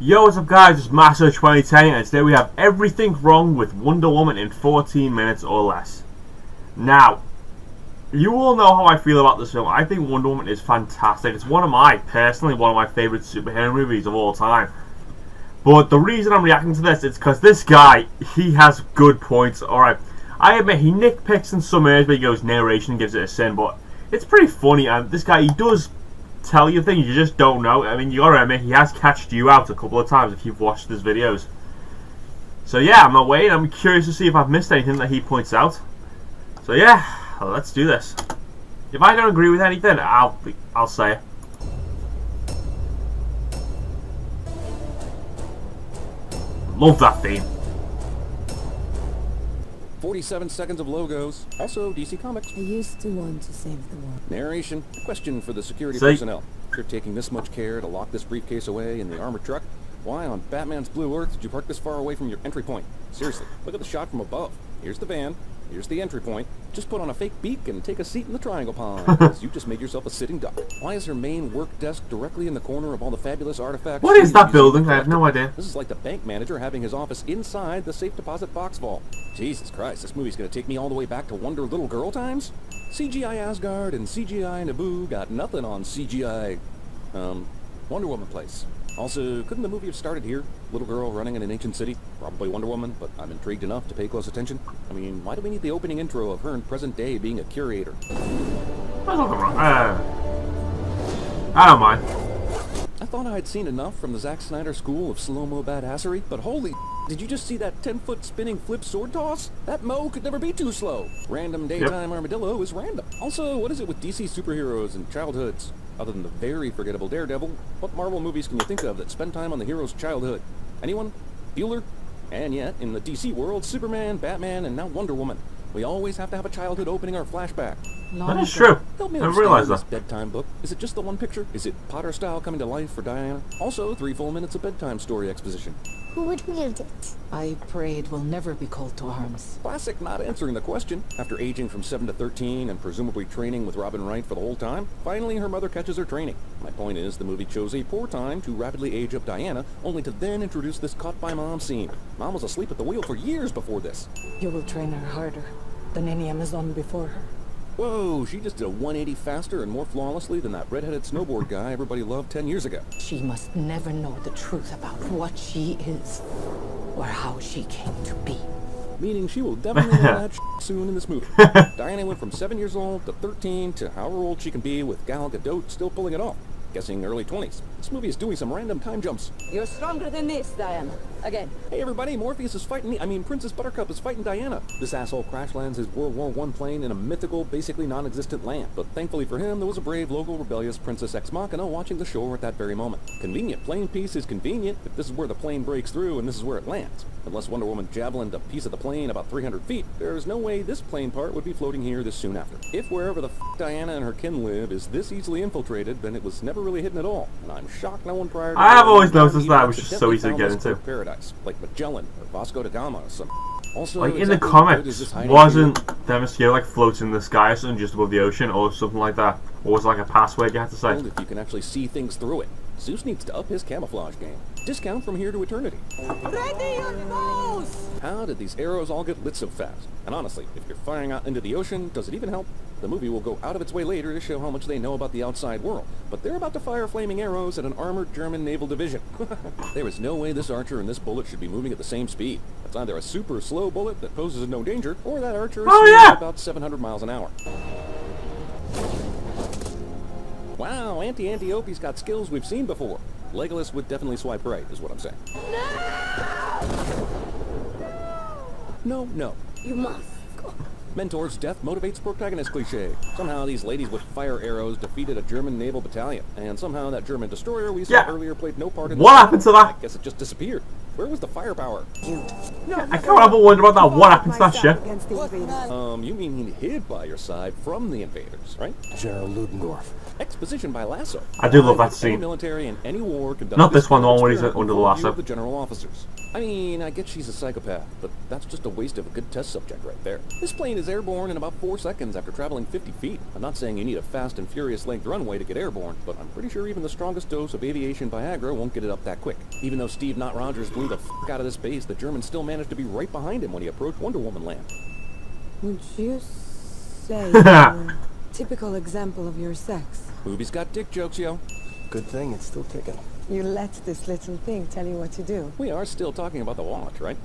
Yo, what's up guys, it's Master2010 and today we have everything wrong with Wonder Woman in 14 minutes or less. Now, you all know how I feel about this film. I think Wonder Woman is fantastic. It's personally one of my favourite superhero movies of all time. But the reason I'm reacting to this is because this guy, he has good points. Alright, I admit he nitpicks in some areas where he goes narration gives it a sin, but it's pretty funny, and this guy, he does tell you things you just don't know. I mean, you gotta admit, he has catched you out a couple of times if you've watched his videos. So yeah, I'm not waiting. I'm curious to see if I've missed anything that he points out. So yeah, let's do this. If I don't agree with anything, I'll say it. Love that theme. 47 seconds of logos. Also, DC Comics. I used to want to save the world. Narration. Question for the security personnel. If you're taking this much care to lock this briefcase away in the armored truck, why on Batman's Blue Earth did you park this far away from your entry point? Seriously, look at the shot from above. Here's the van. Here's the entry point. Just put on a fake beak and take a seat in the triangle pond, because you just made yourself a sitting duck. Why is her main work desk directly in the corner of all the fabulous artifacts? What is that building? I have no idea. This is like the bank manager having his office inside the safe deposit box vault. Jesus Christ, this movie's gonna take me all the way back to Wonder Little Girl times? CGI Asgard and CGI Naboo got nothing on CGI, Wonder Woman place. Also, couldn't the movie have started here? Little girl running in an ancient city? Probably Wonder Woman, but I'm intrigued enough to pay close attention. I mean, why do we need the opening intro of her in present day being a curator? There's nothing wrong. I don't mind. I thought I had seen enough from the Zack Snyder school of slow-mo badassery, but holy did you just see that 10-foot spinning flip sword toss? That Mo could never be too slow. Random daytime armadillo is random. Also, what is it with DC superheroes and childhoods? Other than the very forgettable Daredevil, what Marvel movies can you think of that spend time on the hero's childhood? Anyone? Bueller? And yet, in the DC world, Superman, Batman, and now Wonder Woman. We always have to have a childhood opening or flashback. That is true. Help me I realize this that. bedtime book. Is it just the one picture? Is it Potter style coming to life for Diana? Also, 3 full minutes of bedtime story exposition. Who would wield it? I pray it will never be called to arms. Classic not answering the question. After aging from 7 to 13 and presumably training with Robin Wright for the whole time, finally her mother catches her training. My point is, the movie chose a poor time to rapidly age up Diana, only to then introduce this caught by mom scene. Mom was asleep at the wheel for years before this. You will train her harder than any Amazon before her. Whoa, she just did a 180 faster and more flawlessly than that redheaded snowboard guy everybody loved 10 years ago. She must never know the truth about what she is, or how she came to be. Meaning she will definitely know that soon in this movie. Diana went from 7 years old to 13 to however old she can be with Gal Gadot still pulling it off. Guessing early 20s. This movie is doing some random time jumps. You're stronger than this, Diana. Again. Hey everybody, Morpheus is fighting Princess Buttercup is fighting Diana. This asshole crash lands his World War I plane in a mythical, basically non-existent land. But thankfully for him, there was a brave, local, rebellious Princess Ex Machina watching the shore at that very moment. Convenient. Plane piece is convenient if this is where the plane breaks through and this is where it lands. Unless Wonder Woman javelined a piece of the plane about 300 feet, there's no way this plane part would be floating here this soon after. If wherever the Diana and her kin live is this easily infiltrated, then it was never really hidden at all. And I'm shocked no one prior to I have always noticed that it was just so easy to get into. Paradise, like Magellan or Vasco da Gama or something. Also, like in the comics, wasn't Themyscira like floating in the sky or something just above the ocean or something like that? Or was it like a password you had to say? If you can actually see things through it. Zeus needs to up his camouflage game. Discount from here to eternity. Ready your bows! How did these arrows all get lit so fast? And honestly, if you're firing out into the ocean, does it even help? The movie will go out of its way later to show how much they know about the outside world. But they're about to fire flaming arrows at an armored German naval division. There is no way this archer and this bullet should be moving at the same speed. It's either a super slow bullet that poses no danger, or that archer is at about 700 miles an hour. Wow, Auntie Antiope's got skills we've seen before. Legolas would definitely swipe right, is what I'm saying. No! No. You must go. Mentor's death motivates protagonist cliché. Somehow these ladies with fire arrows defeated a German naval battalion. And somehow that German destroyer we saw earlier played no part in what happened to that? I guess it just disappeared. Where was the firepower? I can't help but wonder about that. What happened to that ship? You mean he hid by your side from the invaders, right? General Ludendorff. exposition by lasso. I do love that Any scene. military in any war conducted Not this one, the one where he's experiment under the in full view lasso. of the general officers. I mean, I get she's a psychopath, but that's just a waste of a good test subject right there. This plane is airborne in about 4 seconds after traveling 50 feet. I'm not saying you need a fast and furious length runway to get airborne, but I'm pretty sure even the strongest dose of aviation Viagra won't get it up that quick. Even though Steve Not Rogers blew the f*** out of this base, the Germans still managed to be right behind him when he approached Wonder Woman land. Would you say you're a typical example of your sex? Movie's got dick jokes, yo. Good thing it's still ticking. You let this little thing tell you what to do. We are still talking about the watch, right?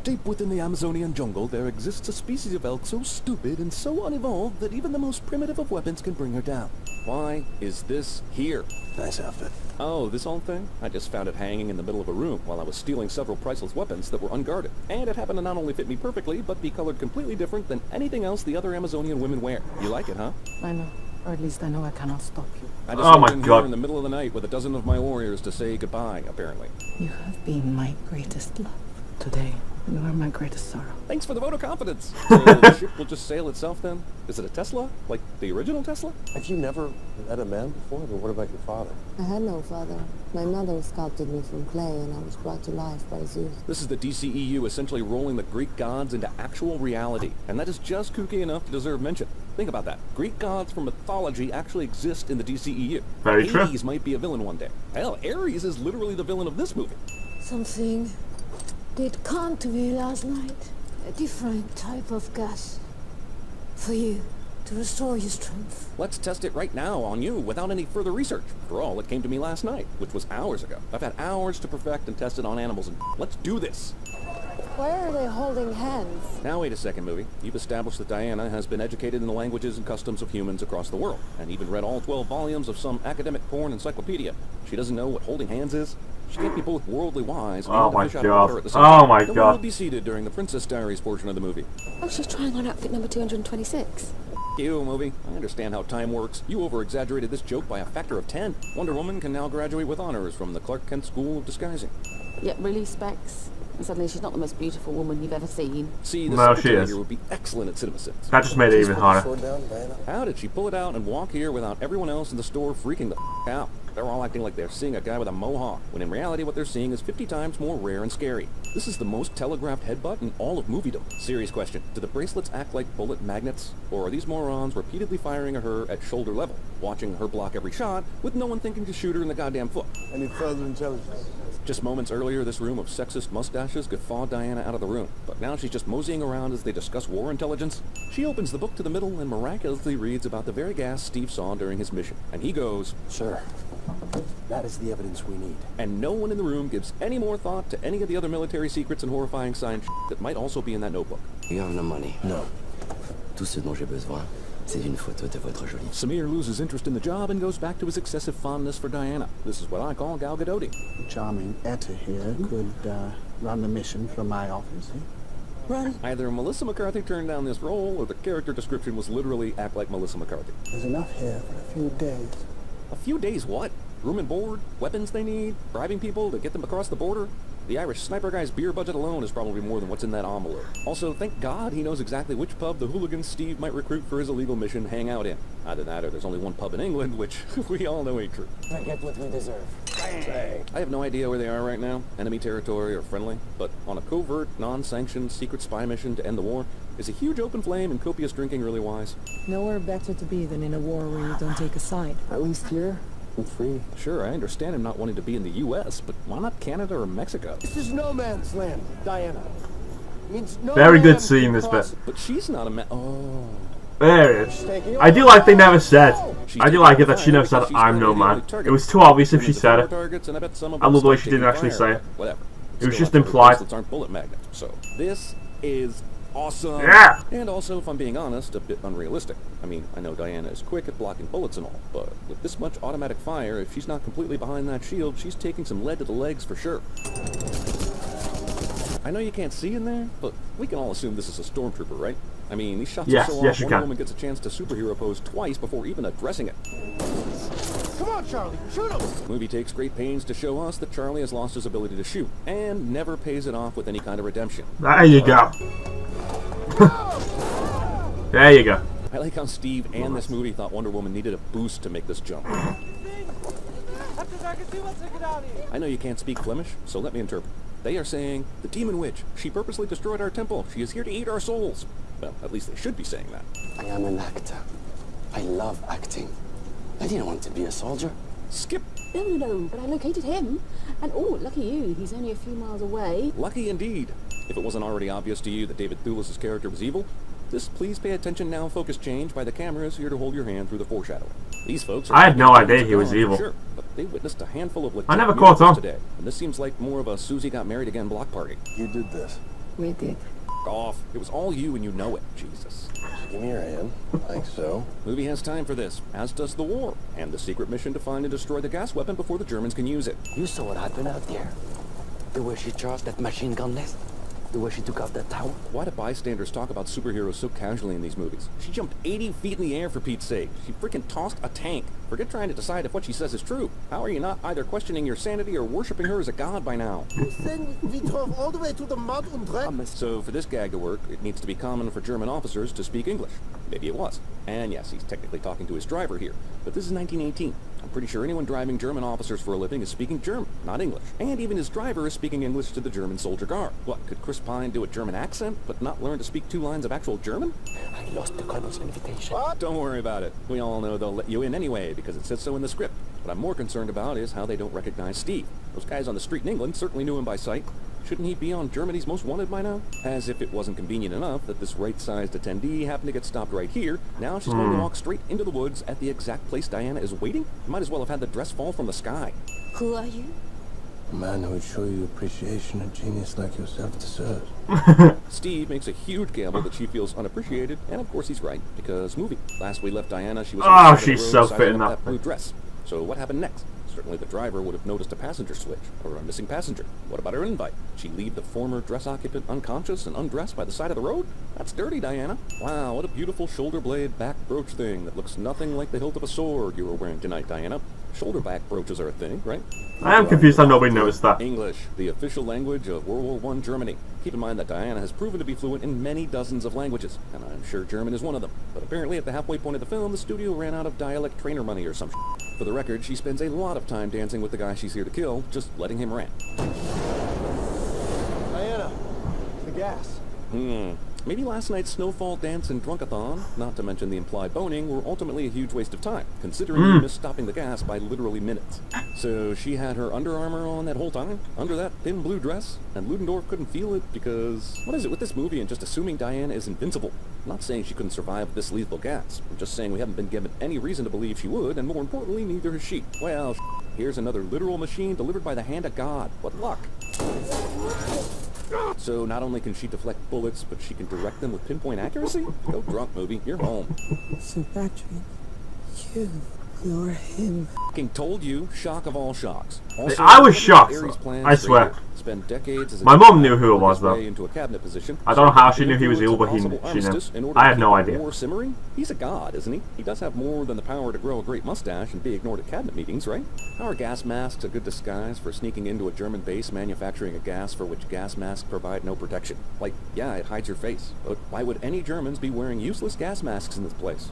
Deep within the Amazonian jungle, there exists a species of elk so stupid and so unevolved that even the most primitive of weapons can bring her down. Why is this here? Nice outfit. Oh, this old thing? I just found it hanging in the middle of a room while I was stealing several priceless weapons that were unguarded. And it happened to not only fit me perfectly, but be colored completely different than anything else the other Amazonian women wear. You like it, huh? I know. Or at least I know I cannot stop you. I just Oh my walked in God. here in the middle of the night with a dozen of my warriors to say goodbye, apparently. You have been my greatest love. Today, you are my greatest sorrow. Thanks for the vote of confidence. So the ship will just sail itself then? Is it a Tesla? Like the original Tesla? Have you never met a man before? But what about your father? I had no father. My mother sculpted me from clay and I was brought to life by Zeus. This is the DCEU essentially rolling the Greek gods into actual reality. And that is just kooky enough to deserve mention. Think about that. Greek gods from mythology actually exist in the DCEU. Very true. Hades might be a villain one day. Hell, Ares is literally the villain of this movie. Something did come to me last night. A different type of gas. For you, to restore your strength. Let's test it right now on you without any further research. For all, it came to me last night, which was hours ago. I've had hours to perfect and test it on animals, and let's do this. Why are they holding hands? Now wait a second, movie. You've established that Diana has been educated in the languages and customs of humans across the world, and even read all 12 volumes of some academic porn encyclopedia. She doesn't know what holding hands is? She can't be both worldly wise and Oh want to my fish out of God. water at the same Oh time. my No one God. will be seated during the Princess Diaries portion of the movie. Oh, she's trying on outfit number 226. You, movie. I understand how time works. You over-exaggerated this joke by a factor of 10. Wonder Woman can now graduate with honors from the Clark Kent School of Disguising. Yet really Specs, and suddenly she's not the most beautiful woman you've ever seen. See, the No, she secretary is. here would be excellent at CinemaSins. That just made it even harder. Sword down, Diana. How did she pull it out and walk here without everyone else in the store freaking the f*** out? They're all acting like they're seeing a guy with a mohawk, when in reality what they're seeing is 50 times more rare and scary. This is the most telegraphed headbutt in all of moviedom. Serious question, do the bracelets act like bullet magnets? Or are these morons repeatedly firing at her at shoulder level, watching her block every shot, with no one thinking to shoot her in the goddamn foot? I need further intelligence. Just moments earlier, this room of sexist mustaches guffawed Diana out of the room, but now she's just moseying around as they discuss war intelligence. She opens the book to the middle and miraculously reads about the very gas Steve saw during his mission, and he goes, Sir, that is the evidence we need. and no one in the room gives any more thought to any of the other military secrets and horrifying science that might also be in that notebook. You have no money. No. Tout ce dont j'ai besoin, c'est d'une photo de votre jolie. Samir loses interest in the job and goes back to his excessive fondness for Diana. This is what I call Gal Gadot. Charming Etta here could run the mission from my office. Eh? Run. Either Melissa McCarthy turned down this role, or the character description was literally act like Melissa McCarthy. There's enough here for a few days. A few days what? Room and board? Weapons they need? Bribing people to get them across the border? The Irish sniper guy's beer budget alone is probably more than what's in that envelope. Also, thank God he knows exactly which pub the hooligan Steve might recruit for his illegal mission hang out in. Either that or there's only one pub in England, which we all know ain't true. I get what we deserve. Bang. I have no idea where they are right now, enemy territory or friendly, but on a covert, non-sanctioned, secret spy mission to end the war, is a huge open flame and copious drinking really wise? Nowhere better to be than in a war where you don't take a side. At least here, I'm free. Sure, I understand him not wanting to be in the U.S., but why not Canada or Mexico? This is no man's land, Diana. It means no Very good man scene, can this cross bit. But she's not a Oh. There it is. I do like they never said. I do like it that she never said, I'm no man. It was too obvious if she said it. I love the way she didn't actually say it. Whatever. It was Still, just her implied. bracelets aren't bullet magnets, so this is awesome. Yeah. And also, if I'm being honest, a bit unrealistic. I mean, I know Diana is quick at blocking bullets and all, but with this much automatic fire, if she's not completely behind that shield, she's taking some lead to the legs for sure. I know you can't see in there, but we can all assume this is a stormtrooper, right? I mean, these shots Yes, are so yes, off, you Wonder can. Woman gets a chance to superhero pose twice before even addressing it. Come on, Charlie, shoot him! The movie takes great pains to show us that Charlie has lost his ability to shoot, and never pays it off with any kind of redemption. There you go. There you go. I like how Steve and this movie thought Wonder Woman needed a boost to make this jump. I know you can't speak Flemish, so let me interpret. They are saying, the demon witch, she purposely destroyed our temple. She is here to eat our souls. Well, at least they should be saying that. I am an actor. I love acting. I didn't want to be a soldier. Skip. No, but I located him. And oh, lucky you, he's only a few miles away. Lucky indeed. If it wasn't already obvious to you that David Thewlis' character was evil, just please pay attention now. Focus change by the cameras here to hold your hand through the foreshadowing. These folks are... I had no idea he was evil. Sure, but they witnessed a handful of I never caught on today, and this seems like more of a Susie got married again block party. You did this. We did. Off. It was all you and you know it. Jesus. Give me your hand. Like so. Movie has time for this, as does the war, and the secret mission to find and destroy the gas weapon before the Germans can use it. You saw what happened out there. The way she charged that machine gun nest. The way she took out that tower. Why do bystanders talk about superheroes so casually in these movies? She jumped 80 feet in the air, for Pete's sake. She freaking tossed a tank. Forget trying to decide if what she says is true. How are you not either questioning your sanity or worshipping her as a god by now? Then we drove all the way to the mud and drank. So for this gag to work, it needs to be common for German officers to speak English. Maybe it was. And yes, he's technically talking to his driver here. But this is 1918. I'm pretty sure anyone driving German officers for a living is speaking German, not English. And even his driver is speaking English to the German soldier guard. What, could Chris Pine do a German accent, but not learn to speak 2 lines of actual German? I lost the colonel's invitation. What? Don't worry about it. We all know they'll let you in anyway, because it says so in the script. What I'm more concerned about is how they don't recognize Steve. Those guys on the street in England certainly knew him by sight. Shouldn't he be on Germany's Most Wanted by now? As if it wasn't convenient enough that this right-sized attendee happened to get stopped right here, now she's going to walk straight into the woods at the exact place Diana is waiting? You might as well have had the dress fall from the sky. Who are you? A man who would show you appreciation a genius like yourself deserves. Steve makes a huge gamble that she feels unappreciated, and of course he's right, because movie. Last we left Diana, she was on the side she's of the so road, fit sidling in up that blue dress. So what happened next? Certainly the driver would have noticed a passenger switch, or a missing passenger. What about her invite? She leave the former dress occupant unconscious and undressed by the side of the road? That's dirty, Diana. Wow, what a beautiful shoulder blade back brooch thing that looks nothing like the hilt of a sword you were wearing tonight, Diana. Shoulder back brooches are a thing, right? I am confused how nobody noticed that. English, the official language of World War I Germany. Keep in mind that Diana has proven to be fluent in many dozens of languages, and I'm sure German is one of them. But apparently at the halfway point of the film, the studio ran out of dialect trainer money or some shit. For the record, she spends a lot of time dancing with the guy she's here to kill, just letting him rant. Diana, the gas. Maybe last night's snowfall dance and drunkathon, not to mention the implied boning, were ultimately a huge waste of time, considering you missed stopping the gas by literally minutes. So she had her Under Armour on that whole time, under that thin blue dress, and Ludendorff couldn't feel it because... What is it with this movie and just assuming Diana is invincible? I'm not saying she couldn't survive with this lethal gas. I'm just saying we haven't been given any reason to believe she would, and more importantly, neither has she. Well, here's another literal machine delivered by the hand of God. What luck. So not only can she deflect bullets, but she can direct them with pinpoint accuracy? Go drunk, movie. You're home. St. Patrick, you're him. Fucking told you. Shock of all shocks. Also, I was shocked. I swear. Straight spend decades as a My mum knew who it was, though. into a cabinet position. I don't know how she knew he was evil, but she knew. I had no idea. War simmering? He's a god, isn't he? He does have more than the power to grow a great mustache and be ignored at cabinet meetings, right? How are gas masks a good disguise for sneaking into a German base manufacturing a gas for which gas masks provide no protection? Like, yeah, it hides your face. But why would any Germans be wearing useless gas masks in this place?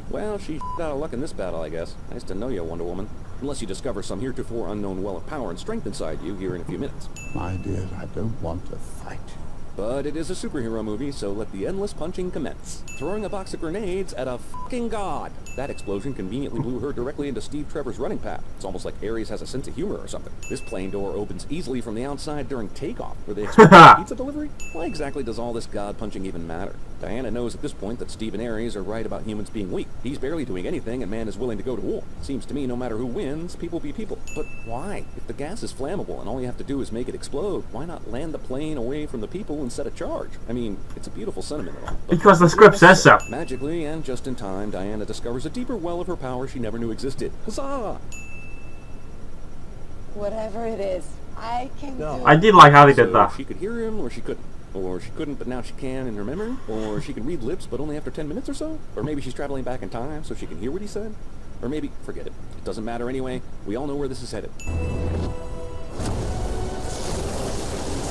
Well, she out of luck in this battle, I guess. Nice to know you, Wonder Woman. Unless you discover some heretofore unknown well of power and strength inside you here in a few minutes. My dear, I don't want to fight you. But it is a superhero movie, so let the endless punching commence. Throwing a box of grenades at a fucking god. That explosion conveniently blew her directly into Steve Trevor's running path. It's almost like Ares has a sense of humor or something. This plane door opens easily from the outside during takeoff. Were they expecting a pizza delivery? Why exactly does all this god punching even matter? Diana knows at this point that Steve and Ares are right about humans being weak. He's barely doing anything and man is willing to go to war. Seems to me no matter who wins, people be people. But why? If the gas is flammable and all you have to do is make it explode, why not land the plane away from the people and set a charge? I mean, it's a beautiful sentiment at all. Because the script says so. Magically, and just in time, Diana discovers a deeper well of her power she never knew existed. Huzzah! Whatever it is, I can do it. I did like how they did that. She could hear him, or she couldn't. Or she couldn't, but now she can in her memory. Or she can read lips, but only after 10 minutes or so. Or maybe she's traveling back in time so she can hear what he said. Or maybe, forget it. It doesn't matter anyway. We all know where this is headed.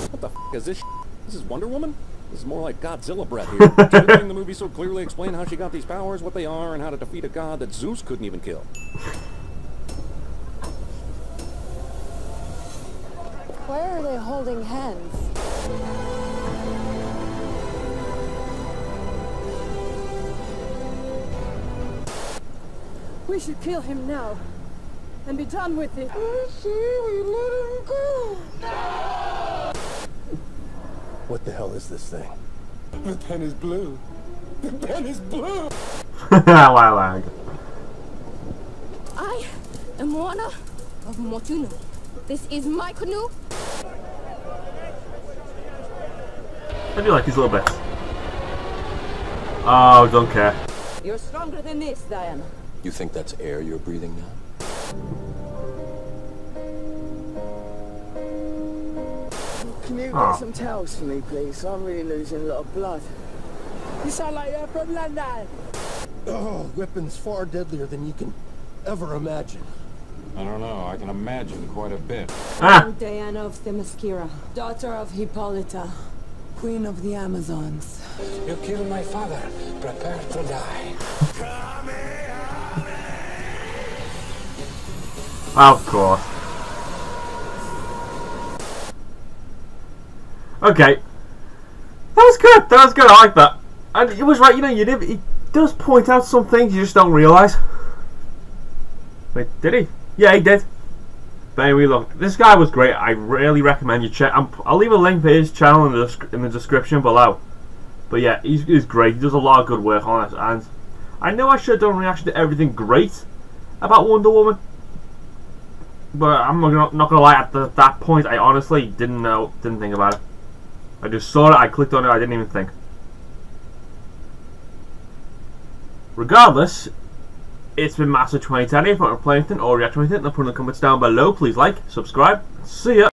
What the f*** is this shit? This is Wonder Woman? This is more like Godzilla breath here. Considering the movie so clearly explained how she got these powers, what they are, and how to defeat a god that Zeus couldn't even kill. Why are they holding hands? We should kill him now. And be done with it. I say we let him go. What the hell is this thing? The pen is blue. The pen is blue. Wow. I am Moana of Motuno. This is my canoe. I do like these little bits. Oh, don't care. You're stronger than this, Diana. You think that's air you're breathing now? Can you get some towels for me, please? I'm really losing a lot of blood. You sound like you're from London. Oh, weapons far deadlier than you can ever imagine. I don't know. I can imagine quite a bit. I'm Diana of Themyscira, daughter of Hippolyta, queen of the Amazons. You killed my father. Prepare to die. Of course. Okay. That was good. That was good. I like that. And it was right. You know, he does point out some things you just don't realise. Wait, did he? Yeah, he did. But anyway, look, this guy was great. I really recommend you check. I'll leave a link for his channel in the description below. But yeah, he's great. He does a lot of good work on it. And I know I should have done a reaction to everything great about Wonder Woman. But I'm not gonna lie. At that point, I honestly didn't think about it. I just saw it. I clicked on it. I didn't even think. Regardless, it's been Master 2010. If you want to play anything or react to anything, then put in the comments down below. Please like, subscribe. See ya.